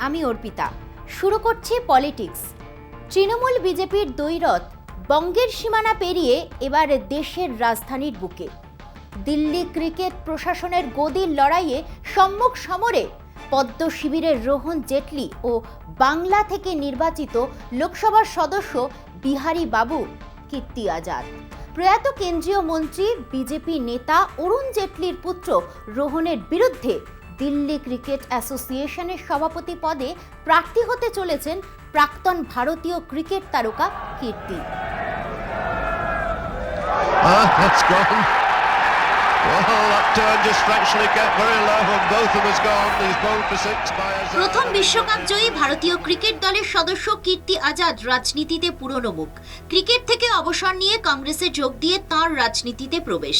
আমি অর্পিতা। শুরু করছি পলিটিক্স। তৃণমূল বিজেপির দ্বৈরথ বঙ্গের সীমানা পেরিয়ে এবার দেশের রাজধানীর বুকে। দিল্লি ক্রিকেট প্রশাসনের গদির লড়াইয়ে সম্মুখ সমরে পদ্ম শিবিরের রোহন জেটলি ও বাংলা থেকে নির্বাচিত লোকসভার সদস্য বিহারী বাবু কীর্তি আজাদ। প্রয়াত কেন্দ্রীয় মন্ত্রী বিজেপি নেতা অরুণ জেটলির পুত্র রোহনের বিরুদ্ধে দিল্লি ক্রিকেট অ্যাসোসিয়েশনের সভাপতি পদে প্রার্থী হতে চলেছেন প্রাক্তন ভারতীয় ক্রিকেট তারকা কীর্তি। প্রথম বিশ্বকাপ জয়ী ভারতীয় ক্রিকেট দলের সদস্য কীর্তি আজাদ রাজনীতিতে পুরনো মুখ। ক্রিকেট থেকে অবসর নিয়ে কংগ্রেসে যোগ দিয়ে তাঁর রাজনীতিতে প্রবেশ।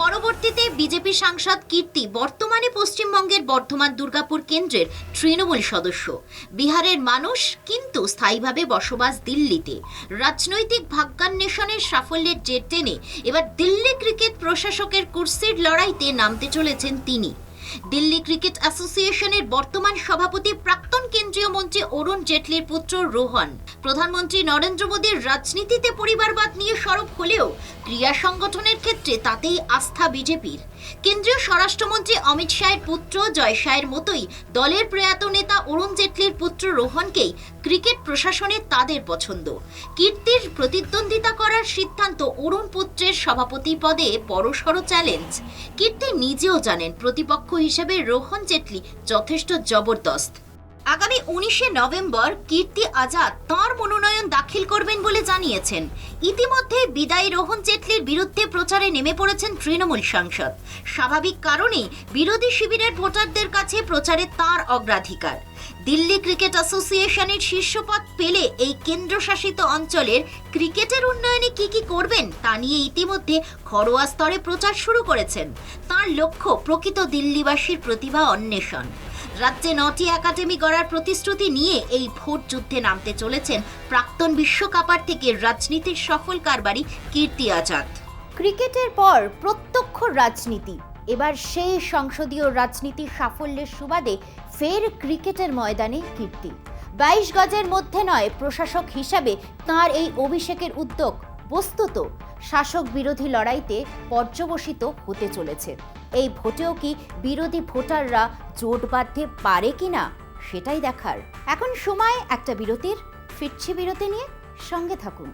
পরবর্তীতে বিজেপি সাংসদ কীর্তি বর্তমানে পশ্চিমবঙ্গের বর্ধমান দুর্গাপুর কেন্দ্রের তৃণমূল সদস্য। বিহারের মানুষ কিন্তু স্থায়ীভাবে বসবাস দিল্লিতে। রাজনৈতিক ভাগ্যান্বেষণের সাফল্যের জের টেনে এবার দিল্লি ক্রিকেট প্রশাসকের কুর্সির লড়াইতে নামতে চলেছেন তিনি। দিল্লি ক্রিকেট অ্যাসোসিয়েশনের বর্তমান সভাপতি প্রাক্তন কেন্দ্রীয় মন্ত্রী অরুণ জেটলির পুত্র রোহন প্রধানমন্ত্রী নরেন্দ্র মোদীর রাজনীতিতে পরিবারবাদ নিয়ে সরব হলেও ক্রীড়া সংগঠনের ক্ষেত্রে তাতেই আস্থা বিজেপির। কেন্দ্রীয় স্বরাষ্ট্রমন্ত্রী অমিত শাহের পুত্র জয় শাহের মতোই দলের প্রয়াত নেতা অরুণ জেটলির পুত্র রোহনকেই ক্রিকেট প্রশাসনে তাদের পছন্দ। কীর্তির প্রতিদ্বন্দ্বিতা করার সিদ্ধান্ত অরুণ পুত্রের সভাপতি পদে বড়সড় চ্যালেঞ্জ। কীর্তি নিজেও জানেন প্রতিপক্ষ হিসেবে রোহন জেটলি যথেষ্ট জবরদস্ত। আগামী 19শে নভেম্বর কীর্তি আজাদ তাঁর মনোনয়ন দাখিল করবেন বলে জানিয়েছেন। ইতিমধ্যে বিদায়ী রোহন জেটলির বিরুদ্ধে প্রচারে নেমে পড়েছেন তৃণমূল সাংসদ। স্বাভাবিক কারণেই বিরোধী শিবিরের ভোটারদের কাছে প্রচারে তাঁর অগ্রাধিকার। দিল্লি ক্রিকেট অ্যাসোসিয়েশনের শীর্ষপদ পেলে এই কেন্দ্রশাসিত অঞ্চলের ক্রিকেটের উন্নয়নে কি করবেন তা নিয়ে ইতিমধ্যে ঘরোয়া স্তরে প্রচার শুরু করেছেন। তাঁর লক্ষ্য প্রকৃত দিল্লিবাসীর প্রতিভা অন্বেষণ। রাজ্যে 9টি একাডেমি গড়ার প্রতিশ্রুতি নিয়ে এই ভোট যুদ্ধে নামতে চলেছেন প্রাক্তন বিশ্বকাপার থেকে রাজনীতির সফল কারবারি কীর্তি আজাদ। ক্রিকেটের পর প্রত্যক্ষ রাজনীতি, এবার সেই সংসদীয় রাজনীতির সাফল্যের সুবাদে ফের ক্রিকেটের ময়দানে কীর্তি। 22 গজের মধ্যে নয় প্রশাসক হিসাবে তাঁর এই অভিষেকের উদ্যোগ বস্তুত শাসক বিরোধী লড়াইতে পর্যবসিত হতে চলেছে। এই ভোটেও কি বিরোধী ভোটাররা জোট বাঁধতে পারে কিনা সেটাই দেখার। এখন সময় একটা বিরতির। ফিরছি বিরতি নিয়ে, সঙ্গে থাকুন।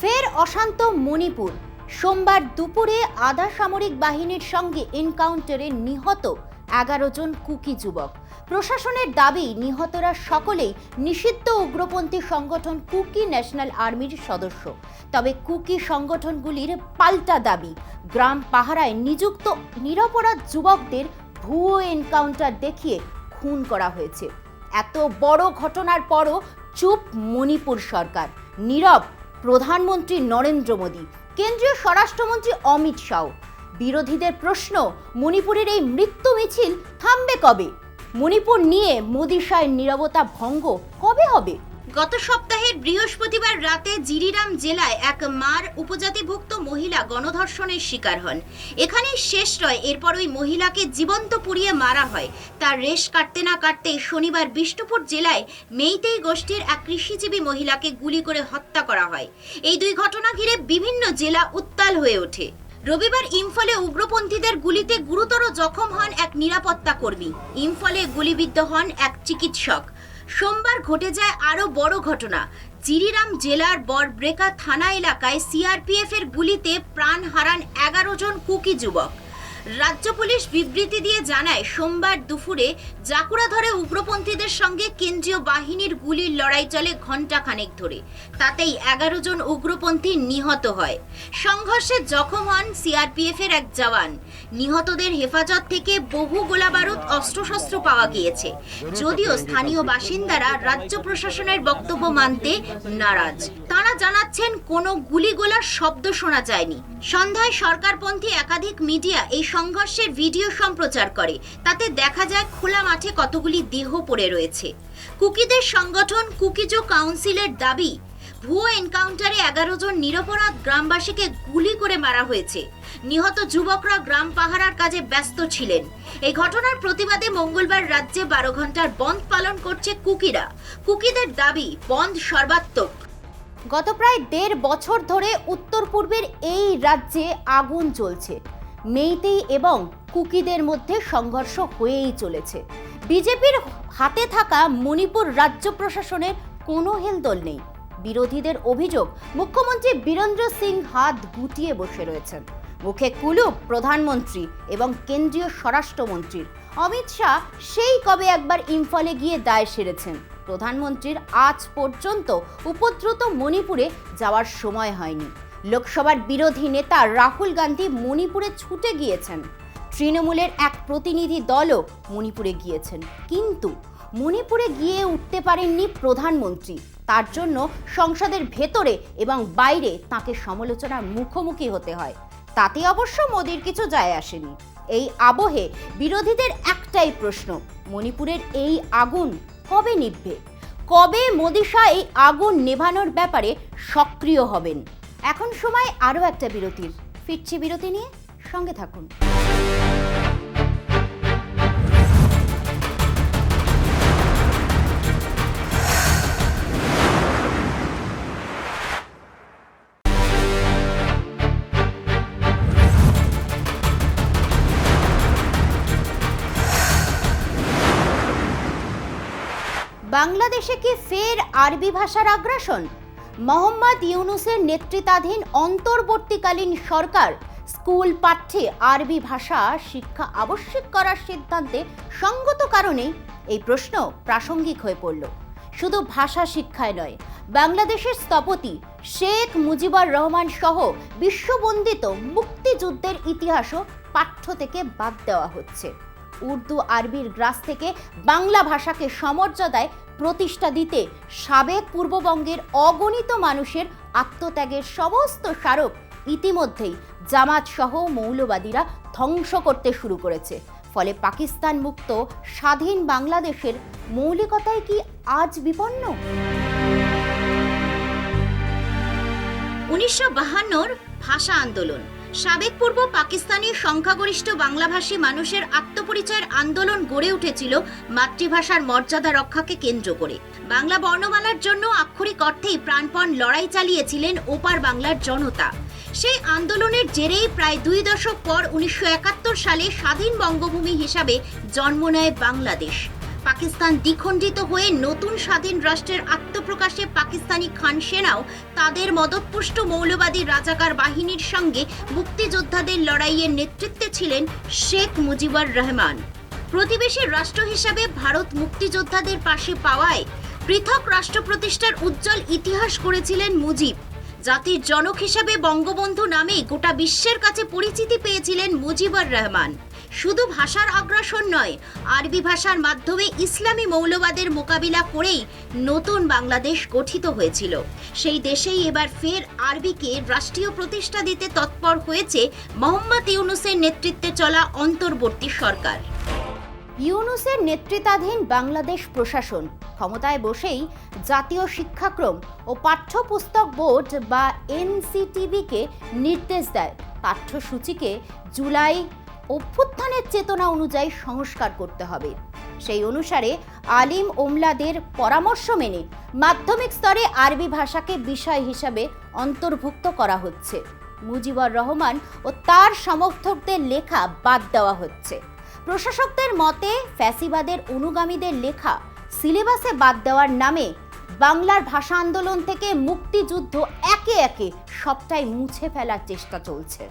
ফের অশান্ত মণিপুর। সোমবার দুপুরে আধা সামরিক বাহিনীর সঙ্গে এনকাউন্টারে নিহত 11 জন কুকি যুবক। প্রশাসনের দাবি নিহতরা সকলেই নিষিদ্ধ উগ্রপন্থী সংগঠন কুকি ন্যাশনাল আর্মির সদস্য। তবে কুকি সংগঠনগুলির পাল্টা দাবি, গ্রাম পাহারায় নিযুক্ত নিরপরাধ যুবকদের ভুয়ো এনকাউন্টার দেখিয়ে খুন করা হয়েছে। এত বড় ঘটনার পরও চুপ মণিপুর সরকার, নীরব প্রধানমন্ত্রী নরেন্দ্র মোদী, কেন্দ্রীয় স্বরাষ্ট্রমন্ত্রী অমিত শাহ। বিরোধীদের প্রশ্ন, মণিপুরের এই মৃত্যু মিছিল থামবে কবে? মণিপুর নিয়ে মোদী শাহের নীরবতা ভঙ্গ কবে হবে? গত সপ্তাহের বৃহস্পতিবার রাতে জিরিরাম জেলায় এক মার উপজাতিভুক্ত মহিলা গণধর্ষণের শিকার হন। এখানেই শেষ নয়, এরপর ওই মহিলাকে জীবন্ত পুড়িয়ে মারা হয়। তার রেশ কাটতে না কাটতে শনিবার বিষ্ণুপুর জেলায় মেইতেই গোষ্ঠীর এক কৃষিজীবী মহিলাকে গুলি করে হত্যা করা হয়। এই দুই ঘটনা ঘিরে বিভিন্ন জেলা উত্তাল হয়ে ওঠে। রবিবার ইম্ফলে উগ্রপন্থীদের গুলিতে গুরুতর জখম হন এক নিরাপত্তা কর্মী। ইম্ফলে গুলিবিদ্ধ হন এক চিকিৎসক। সোমবার ঘটে যায় আরও বড় ঘটনা। জিরিরাম জেলার বরব্রেকা থানা এলাকায় সিআরপিএফ এর গুলিতে প্রাণ হারান 11 জন কুকি যুবক। রাজ্য পুলিশ বিবৃতি দিয়ে জানায়, সোমবার দুপুরে জাকুড়া ধরে উগ্রপন্থীদের সঙ্গে কেন্দ্রীয় বাহিনীর গুলির লড়াই চলে ঘণ্টাখানেক ধরে। তাতেই 11 জন উগ্রপন্থী নিহত হয়। সংঘর্ষে জখম হন সিআরপিএফ এর এক জওয়ান। নিহতদের হেফাজত থেকে বহু গোলাবারুদ, অস্ত্রশস্ত্র পাওয়া গিয়েছে। যদিও স্থানীয় বাসিন্দারা রাজ্য প্রশাসনের বক্তব্য মানতে নারাজ। তারা জানাচ্ছেন কোনো গুলিগোলার শব্দ শোনা যায়নি। সন্ধ্যায় সরকারপন্থী একাধিক মিডিয়া এই সংঘর্ষের ভিডিও সম্প্রচার করে। তাতে দেখা যায় খোলা মাঠে কতগুলি দেহ পড়ে রয়েছে। কুকিদের সংগঠন কুকিজো কাউন্সিলের দাবি, ভুয়ো এনকাউন্টারে 11 জন নিরপরাধ গ্রামবাসীকে গুলি করে মারা হয়েছে। নিহত যুবকরা গ্রাম পাহারার কাজে ব্যস্ত ছিলেন। এই ঘটনার প্রতিবাদে মঙ্গলবার রাজ্যে 12 ঘন্টার বন্ধ পালন করছে কুকিরা। কুকিদের দাবি, বন্ধ সর্বাত্মক। গত প্রায় 1.5 বছর ধরে উত্তর পূর্বের এই রাজ্যে আগুন জ্বলছে। মেইতেই এবং কুকিদের মধ্যে সংঘর্ষ হয়েই চলেছে। বিজেপির হাতে থাকা মণিপুর রাজ্য প্রশাসনের কোনো হেলদোল নেই। বিরোধীদের অভিযোগ, মুখ্যমন্ত্রী বীরেন্দ্র সিং হাত গুটিয়ে বসে রয়েছেন। মুখে কুলুপ প্রধানমন্ত্রী এবং কেন্দ্রীয় স্বরাষ্ট্রমন্ত্রীর। অমিত শাহ সেই কবে একবার ইম্ফলে গিয়ে দায় সেরেছেন। প্রধানমন্ত্রীর আজ পর্যন্ত উপদ্রুত মণিপুরে যাওয়ার সময় হয়নি। লোকসভার বিরোধী নেতা রাহুল গান্ধী মণিপুরে ছুটে গিয়েছেন। তৃণমূলের এক প্রতিনিধি দলও মণিপুরে গিয়েছেন, কিন্তু মণিপুরে গিয়ে উঠতে পারেননি প্রধানমন্ত্রী। তার জন্য সংসদের ভেতরে এবং বাইরে তাকে সমালোচনার মুখোমুখি হতে হয়। তাতে অবশ্য মোদির কিছু যায় আসেনি। এই আবহে বিরোধীদের একটাই প্রশ্ন, মণিপুরের এই আগুন কবে নিভবে? কবে মোদি শাহ এই আগুন নেভানোর ব্যাপারে সক্রিয় হবেন? এখন সময় আরও একটা বিরতির। ফিরছি বিরতি নিয়ে, সঙ্গে থাকুন। বাংলাদেশে কি ফের আরবি ভাষার আগ্রাসন? মোহাম্মদ ইউনূসের নেতৃত্বাধীন অন্তর্বর্তীকালীন সরকার স্কুল পাঠ্যে আরবি ভাষা শিক্ষা আবশ্যক করার সিদ্ধান্তে সঙ্গত কারণেই এই প্রশ্ন প্রাসঙ্গিক হয়ে পড়ল। শুধু ভাষা শিক্ষায় নয়, বাংলাদেশের স্থপতি শেখ মুজিবুর রহমান সহ বিশ্ববন্দিত মুক্তিযুদ্ধের ইতিহাসও পাঠ্য থেকে বাদ দেওয়া হচ্ছে। উর্দু আরবির গ্রাস থেকে বাংলা ভাষাকে সমর্যাদায় প্রতিষ্ঠা দিতে সাবেক পূর্ববঙ্গের অগণিত মানুষের আত্মত্যাগের সমস্ত স্মারক ইতিমধ্যেই জামাত সহ মৌলবাদীরা ধ্বংস করতে শুরু করেছে। ফলে পাকিস্তান মুক্ত স্বাধীন বাংলাদেশের মৌলিকতায় কি আজ বিপন্ন? 1952 ভাষা আন্দোলন সাবেক পূর্ব পাকিস্তানের সংখ্যাগরিষ্ঠ বাংলাভাষী মানুষের আত্মপরিচয়ের আন্দোলন গড়ে উঠেছিল মাতৃভাষার মর্যাদা রক্ষাকে কেন্দ্র করে। বাংলা বর্ণমালার জন্য আক্ষরিক অর্থেই প্রাণপণ লড়াই চালিয়েছিলেন ওপার বাংলার জনতা। সেই আন্দোলনের জেরেই প্রায় 2 দশক পর 1971 সালে স্বাধীন বঙ্গভূমি হিসাবে জন্ম নেয় বাংলাদেশ। পাকিস্তান দ্বিখণ্ডিত হয়ে নতুন স্বাধীন রাষ্ট্রের আত্মপ্রকাশে পাকিস্তানি খান সেনাও তাদের মদতপুষ্ট মৌলবাদী রাজাকার বাহিনীর সঙ্গে মুক্তিযোদ্ধাদের লড়াইয়ের নেতৃত্বে ছিলেন শেখ মুজিবুর রহমান। প্রতিবেশী রাষ্ট্র হিসাবে ভারত মুক্তিযোদ্ধাদের পাশে পাওয়ায় পৃথক রাষ্ট্র প্রতিষ্ঠার উজ্জ্বল ইতিহাস গড়েছিলেন মুজিব। জাতির জনক হিসাবে বঙ্গবন্ধু নামে গোটা বিশ্বের কাছে পরিচিতি পেয়েছিলেন মুজিবুর রহমান। শুধু ভাষার আগ্রাসন নয়, আরবি ভাষার মাধ্যমে ইসলামী মৌলবাদের মোকাবিলা করেই নতুন বাংলাদেশ গঠিত হয়েছিল। সেই দেশেই এবার ফের আরবিকে রাষ্ট্রীয় প্রতিষ্ঠা দিতে তৎপর হয়েছে মোহাম্মদ ইউনূসের নেতৃত্বে চলা অন্তর্বর্তী সরকার। ইউনূসের নেতৃত্বাধীন বাংলাদেশ প্রশাসন ক্ষমতায় বসেই জাতীয় শিক্ষাক্রম ও পাঠ্যপুস্তক বোর্ড বা এনসিটিবিকে নির্দেশ দেয় পাঠ্যসূচিকে জুলাই অভ্যুত্থানের চেতনা অনুযায়ী সংস্কার করতে হবে। সেই অনুসারে আলিম ওমলাদের পরামর্শ মেনে মাধ্যমিক স্তরে আরবি ভাষাকে বিষয় হিসাবে অন্তর্ভুক্ত করা হচ্ছে। মুজিবুর রহমান ও তার সমর্থকদের লেখা বাদ দেওয়া হচ্ছে। প্রশাসকদের মতে ফ্যাসিবাদের অনুগামীদের লেখা সিলেবাসে বাদ দেওয়ার নামে বাংলার ভাষা আন্দোলন থেকে মুক্তিযুদ্ধ একে একে সবটাই মুছে ফেলার চেষ্টা চলছে।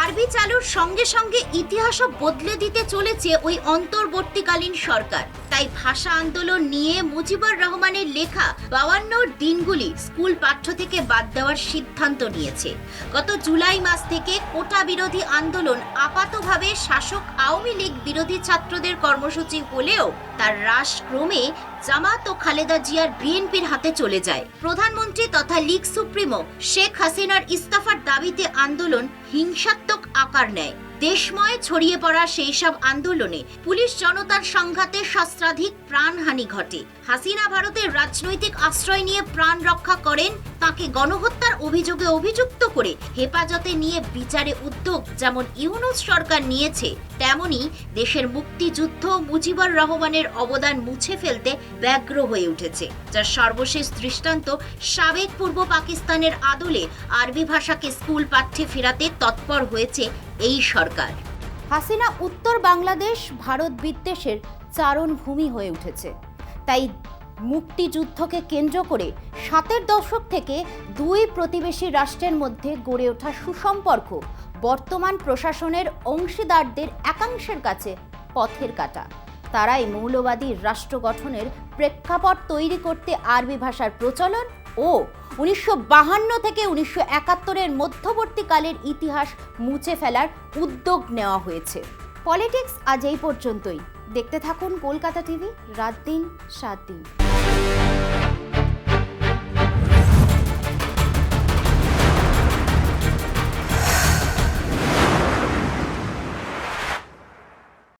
আরবি চালুর সঙ্গে সঙ্গে ইতিহাসও বদলে দিতে চলেছে ওই অন্তর্বর্তীকালীন সরকার। তাই ভাষা আন্দোলন নিয়ে মুজিবুর রহমানের লেখা 52 দিনগুলি স্কুল পাঠ্য থেকে বাদ দেওয়ার সিদ্ধান্ত নিয়েছে। গত জুলাই মাস থেকে কোটা বিরোধী আন্দোলন আপাতভাবে শাসক আওয়ামী লীগ বিরোধী ছাত্রদের কর্মসূচি হলেও তার হ্রাস ক্রমে জামাত ও খালেদা জিয়ার বিএনপির হাতে চলে যায়। প্রধানমন্ত্রী তথা লীগ সুপ্রিমো শেখ হাসিনার ইস্তফার দাবিতে আন্দোলন হিংসাত্মক আকার নেয়। দেশময় ছড়িয়ে পড়া সেই সব আন্দোলনে পুলিশ জনতার সংঘাতে সহস্রাধিক প্রাণহানি ঘটে। হাসিনা ভারতের রাজনৈতিক আশ্রয় নিয়ে প্রাণ রক্ষা করেন, তাকে গণহত্যার অভিযোগে অভিযুক্ত করে হেফাজতে নিয়ে বিচারে উদ্যোগ যেমন ইউনূস সরকার নিয়েছে, তেমনি দেশের মুক্তিযুদ্ধ মুজিবুর রহমানের অবদান মুছে ফেলতে ব্যগ্র হয়ে উঠেছে, যার সর্বশেষ দৃষ্টান্ত সাবেক পূর্ব পাকিস্তানের আদলে আরবি ভাষাকে স্কুল পাঠ্যে ফেরাতে তৎপর হয়েছে এই সরকার। হাসিনা উত্তর বাংলাদেশ ভারত বিদ্বেষের চারণভূমি হয়ে উঠেছে। তাই মুক্তিযুদ্ধকে কেন্দ্র করে ৭০ দশক থেকে দুই প্রতিবেশী রাষ্ট্রের মধ্যে গড়ে ওঠা সুসম্পর্ক বর্তমান প্রশাসনের অংশীদারদের একাংশের কাছে পথের কাঁটা। তারাই মৌলবাদী রাষ্ট্র গঠনের প্রেক্ষাপট তৈরি করতে আরবি ভাষার প্রচলন ও ১৯৫২ থেকে ১৯৭১-এর মধ্যবর্তীকালের ইতিহাস মুছে ফেলার উদ্যোগ নেওয়া হয়েছে। পলিটিক্স আজ এই পর্যন্তই। দেখতে থাকুন কলকাতা টিভি, রাত দিন ৭ দিন।